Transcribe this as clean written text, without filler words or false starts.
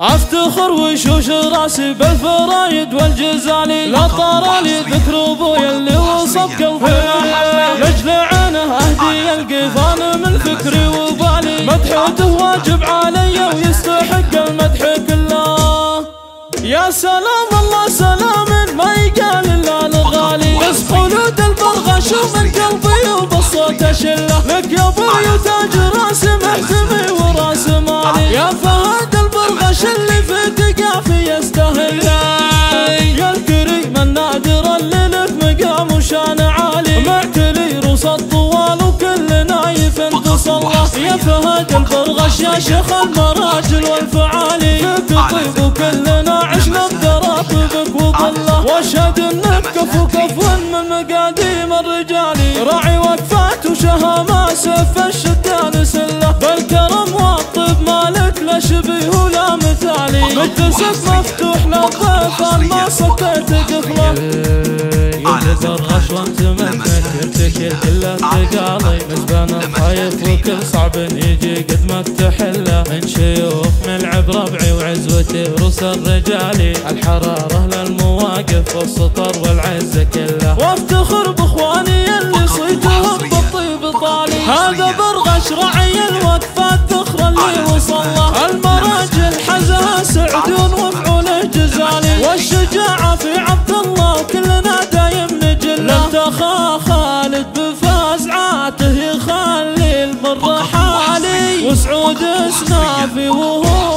افتخر وشوش راسي بالفرايد والجزالي، لا طرالي ذكر ابويا اللي وصف قلبي لاجل عينه اهدي القفان من فكري وبالي، مدحته واجب علي ويستحق المدح كله. يا سلام الله سلام ما يقال الا الغالي، بس خلود البرغش من قلبي وبالصوت اشله، لك يا ابوي وتاج راسي محتمي وراس مالي، يا فهد البرغش اللي في تقافي يستاهل، يا الكريم النادر اللي لك مقام وشان عالي، معتلي روس الطوال وكل نايف تصله، يا فهد البرغش يا شيخ المراجل والفعالي، فيك طيب وكلنا عشنا بتراتبك وظله، واشهد انك كفو كفو من مقاديم الرجالي، راعي وقفات وشهامة سيف الشدان سله، بالكرم والطب مالك لا شبيه ولا مثالي، مجلسك مفتوح للضيف ما سكت قفله. يولد الغش وانت من فكرتك كلها تقالي، مزبان الخايف وكل صعب يجي قدمك تحله، من شيوخ نلعب ربعي وعزوتي روس الرجالي، الحرارة للمواقف والسطر والعزة كلها، وافتخر باخواني اللي صيتهم بالطيب طالي، هذا برغش راعي الوقفات ذخر اللي وصله، المراجل حزها سعدون وفعوله جزالي، والشجاعة في عبد الله وكلنا دايم نجله، انت خالد بفزعاته يخلي المر حالي، وسعود اسنافي وهو